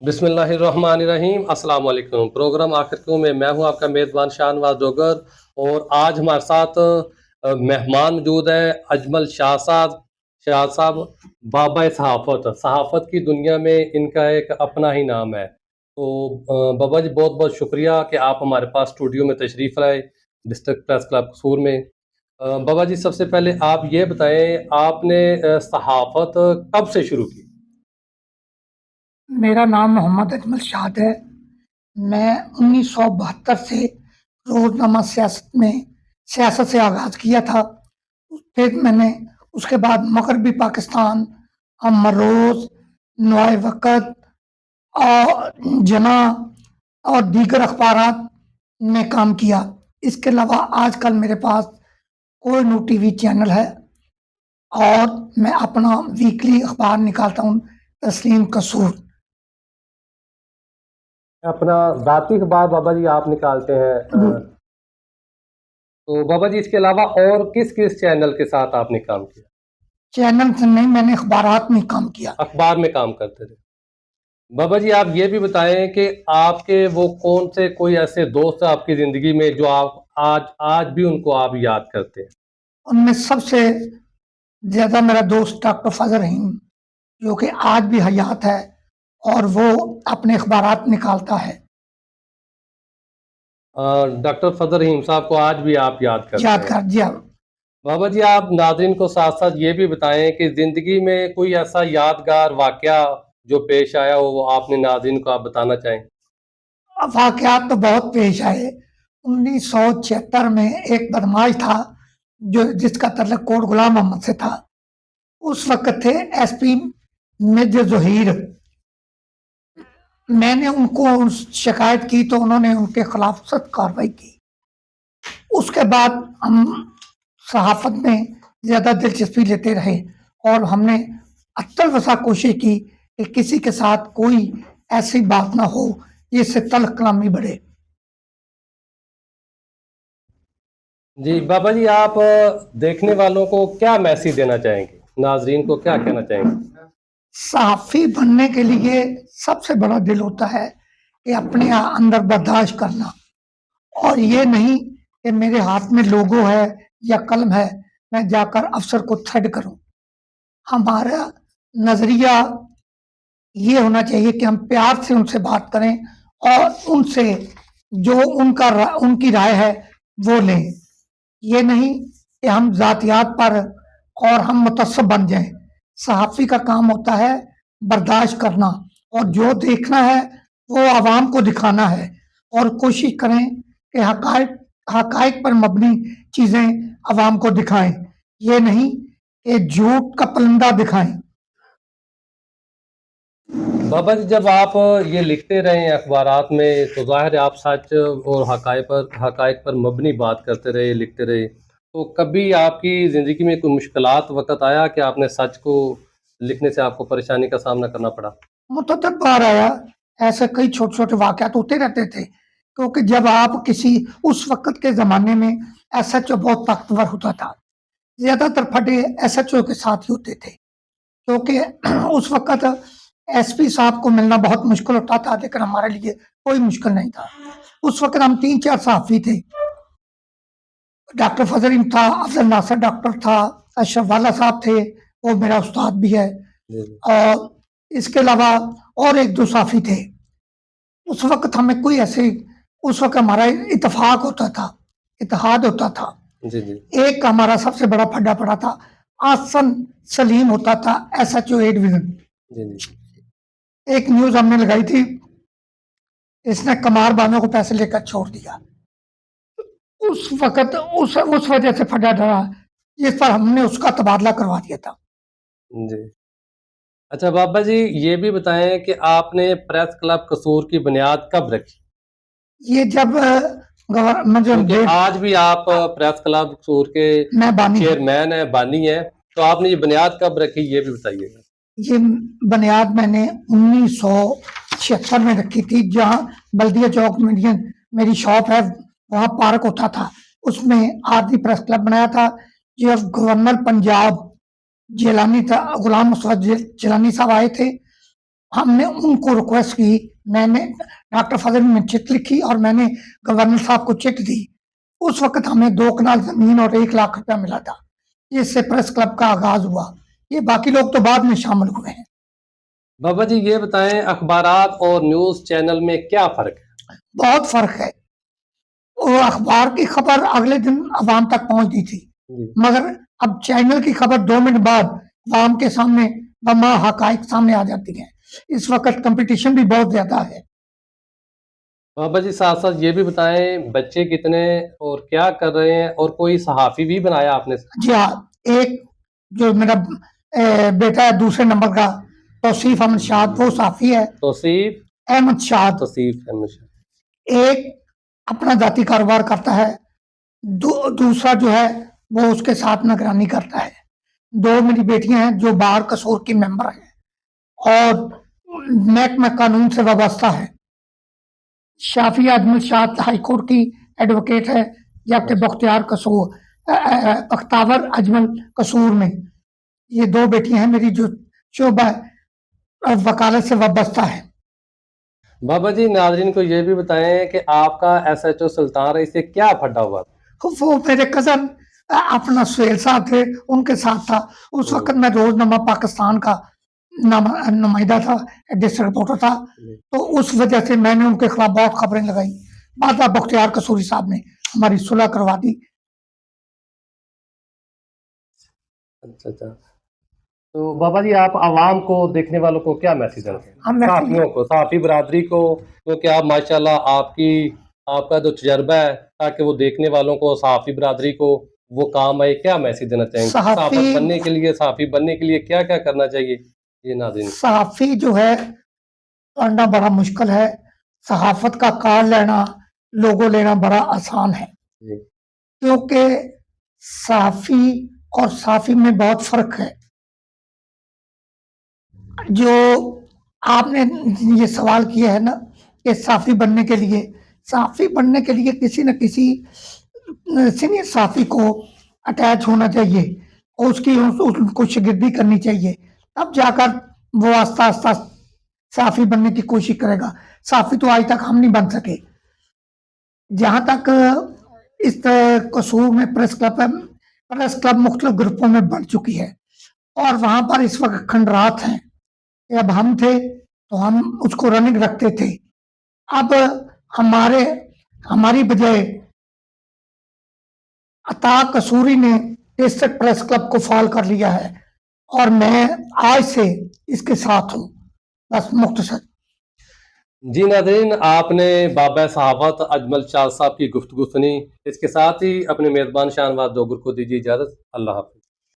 बिस्मिल्लाहिर्रहमानिर्रहीम अस्सलाम वालेकुम। प्रोग्राम आखिर क्यों में मैं हूं आपका मेज़बान शाहनवाज डोगर और आज हमारे साथ मेहमान मौजूद है अजमल शाह साहब बाबा सहाफ़त सहाफ़त की दुनिया में इनका एक अपना ही नाम है। तो बाबा जी बहुत बहुत शुक्रिया कि आप हमारे पास स्टूडियो में तशरीफ़ लाए डिस्ट्रिक्ट प्रेस क्लब कसूर में। बाबा जी सबसे पहले आप ये बताएं आपने सहाफ़त कब से शुरू की? मेरा नाम मोहम्मद अजमल शाद है। मैं 1972 से रोज़नामा सियासत से आगाज़ किया था। फिर मैंने उसके बाद मगरबी पाकिस्तान, अमर रोज़, नए वक़्त और जना और दीगर अखबारात में काम किया। इसके अलावा आजकल मेरे पास कोहिनूर टीवी चैनल है और मैं अपना वीकली अखबार निकालता हूँ, तस्लीम कसूर। अपना ज़ाती अखबार बाबा जी आप निकालते हैं। तो बाबा जी इसके अलावा और किस किस चैनल के साथ आपने काम किया? चैनल से नहीं, मैंने अखबारात में काम किया। अखबार में काम करते थे। बाबा जी आप ये भी बताएं कि आपके वो कौन से कोई ऐसे दोस्त हैं आपकी ज़िंदगी में जो आप आज आज भी उनको आप याद करते हैं? उनमें सबसे ज़्यादा मेरा दोस्त डॉक्टर फजल रहीम, जो कि आज भी हयात है और वो अपने अखबारात निकालता है। डॉक्टर फजल रहीम साहब को आज भी आप याद करते याद हैं। कर दिया। बाबा जी आप नाज़रीन को साथ साथ ये भी बताएं कि ज़िंदगी में कोई ऐसा यादगार वाक़या जो पेश आया हो वो आपने नाज़रीन को आप बताना चाहें? वाकयात तो बहुत पेश आए। 1976 में एक बदमाश था जो जिसका तल्लुक कोट गुलाम मोहम्मद से था। उस वक्त थे एसपी मेजर जहीर। मैंने उनको शिकायत की तो उन्होंने उनके खिलाफ सख्त कार्रवाई की। उसके बाद हम सहाफत में ज़्यादा दिलचस्पी लेते रहे और हमने अत्तल वसा कोशिश की कि किसी के साथ कोई ऐसी बात ना हो जिससे तल्ख कलामी बढ़े। जी बाबा जी आप देखने वालों को क्या मैसेज देना चाहेंगे? नाज़रीन को क्या कहना चाहेंगे? सहाफ़ी बनने के लिए सबसे बड़ा दिल होता है कि अपने अंदर बर्दाश्त करना और ये नहीं कि मेरे हाथ में लोगो है या कलम है, मैं जाकर अफसर को थ्रेड करूं। हमारा नज़रिया ये होना चाहिए कि हम प्यार से उनसे बात करें और उनसे जो उनकी राय है वो लें। ये नहीं कि हम ज़ातियात पर और हम मुतअस्सिब बन जाएं। सहाफ़ी का काम होता है बर्दाश्त करना और जो देखना है वो आवाम को दिखाना है और कोशिश करें कि हक़ाइक़ पर मबनी चीज़ें आवाम को दिखाएं। ये नहीं कि झूठ का पलंदा दिखाएं। बाबा जी जब आप ये लिखते रहे हैं अखबारात में तो ज़ाहिर है आप सच और हक़ाइक़ पर मबनी बात करते रहे, लिखते रहे। तो कभी आपकी ज़िंदगी में कोई मुश्किलात वक़्त आया कि आपने सच को लिखने से आपको परेशानी का सामना करना पड़ा? मुतअद्दिद बार आया। ऐसे कई छोटे-छोटे वाक़यात होते रहते थे, क्योंकि जब आप किसी उस वक़्त के ज़माने में एसएचओ बहुत ताकतवर होता था। ज़्यादातर फटे एसएचओ के साथ ही होते थे, क्योंकि उस वक़्त एसपी साहब को मिलना बहुत मुश्किल होता था, लेकिन हमारे लिए कोई मुश्किल नहीं था। उस वक़्त हम 3-4 सहाफ़ी थे। डॉक्टर फजल रहीम था, अफजल नासर डॉक्टर था, अशरफ वाला साहब थे, वो मेरा उस्ताद भी है। और इसके अलावा और 1-2 साथी थे। उस वक़्त हमें कोई ऐसे उस वक़्त हमारा इत्तेफ़ाक होता था, इत्तेहाद होता था। जी, जी। एक हमारा सबसे बड़ा फड्डा पड़ा था, आसन सलीम होता था एसएचओ ए डिवीज़न। जी, जी। एक न्यूज़ हमने लगाई थी, इसने कमार बांधों को पैसे लेकर छोड़ दिया। उस वक़्त उस वजह से फड्डा डरा, जिस पर हमने उसका तबादला करवा दिया था। जी। अच्छा बाबा जी ये भी बताएँ कि आपने प्रेस क्लब कसूर की बुनियाद कब रखी? ये जब क्योंकि आज भी आप प्रेस क्लब कसूर के मैं बानी हूँ। चेयरमैन हैं, बानी हैं, तो आपने ये बुनियाद कब रखी ये भी बताइएगा? ये बुनियाद मैंने 1976 में रखी थी, जहाँ बल्दिया चौक में मेरी शॉप है, वहाँ पार्क होता था। उसमें आरती प्रेस क्लब बनाया था। जब गवर्नर पंजाब जिलानी था, गुलाम मुस्तफा जिलानी साहब आए थे, हमने उनको रिक्वेस्ट की, मैंने डॉक्टर फजल ने चिट लिखी और मैंने गवर्नर साहब को चिट दी। उस वक्त हमें 2 कनाल जमीन और 1 लाख रुपया मिला था। इससे प्रेस क्लब का आगाज हुआ। ये बाकी लोग तो बाद में शामिल हुए हैं। बाबा जी ये बताएं, अखबारात और न्यूज़ चैनल में क्या फ़र्क है? बहुत फर्क है। वो अखबार की खबर अगले दिन अवाम तक पहुंचती थी, जी। मगर अब चैनल की खबर 2 मिनट बाद अवाम के सामने बम्मा हकाइक सामने आ जाती है। इस वक्त कंपटीशन भी बहुत ज्यादा है। बाबा जी साथ-साथ ये भी बताएं, बच्चे कितने और क्या कर रहे हैं, और कोई सहाफ़ी भी बनाया आपने? जी हाँ, एक जो मेरा बेटा है दूसरे नंबर का, तौसीफ अहमद शाद, वो साफी है। तौसीफ अहमद शाद तौसीफ अहमद शाह। एक अपना जाती कारोबार करता है, दूसरा जो है वो उसके साथ निगरानी करता है। 2 मेरी बेटियां हैं जो बार कसूर की मेंबर हैं और महकमा कानून से वाबस्ता है। शाफी अजमल शाह हाई कोर्ट की एडवोकेट है, जबकि बख्तियार कसूर बख्तावर अजमल कसूर में। ये 2 बेटियां हैं मेरी जो शोबा वकालत से वाबस्ता है। बाबा जी नाज़रीन को ये भी बताएं कि आपका एसएचओ सुल्तान रईस से क्या फड्डा हुआ? वो मेरे कजन अपना सुहेल साहब थे, उनके साथ था। उस वक्त मैं रोजनामा पाकिस्तान का नुमाइंदा था, डिस्ट्रिक्ट रिपोर्टर था, तो उस वजह से मैंने उनके खिलाफ बहुत खबरें लगाई। बाद में बख्तियार कसूरी साहब ने हमारी सुलह करवा दी। अच्छा अच्छा। तो बाबा जी आप आवाम को, देखने वालों को क्या मैसेज देना हम चाहेंगे? सहाफ़ियों को, सहाफ़ी बरादरी को, क्योंकि आप माशाल्लाह आपका जो तजर्बा है, ताकि वो देखने वालों को, सहाफ़ी बरादरी को वो काम आए, क्या मैसेज देना चाहेंगे? सहाफ़त बनने के लिए, सहाफ़ी बनने के लिए क्या-क्या करना चाहिए? ये नाज़रीन। सहाफी जो है पढ़ना बड़ा मुश्किल है, सहाफत का कार्ड लेना, लोगो लेना बड़ा आसान है। जी। क्योंकि सहाफी और साफी में बहुत फर्क है। जो आपने ये सवाल किया है ना कि साफी बनने के लिए किसी न किसी सीनियर साफी को अटैच होना चाहिए और उसको शिगिर्दी करनी चाहिए, तब जाकर वो आस्ता आस्ता साफी बनने की कोशिश करेगा। साफी तो आज तक हम नहीं बन सके। जहां तक इस कसूर में प्रेस क्लब मुख्तलिफ ग्रुपों में बढ़ चुकी है और वहां पर इस वक्त खंडरात हैं। अब हम थे तो हम उसको रनिंग रखते थे। अब हमारी बजाय अता कसूरी ने डिस्ट्रिक्ट प्रेस क्लब को फॉल कर लिया है और मैं आज से इसके साथ हूँ। बस मुख्तसर। जी नाज़रीन, आपने बाबा सहाफ़त अजमल शाह साहब की गुफ्तगू सुनी। इसके साथ ही अपने मेज़बान शाहनवाज़ डोगर को दीजिए इजाज़त। अल्लाह हाफ़िज़।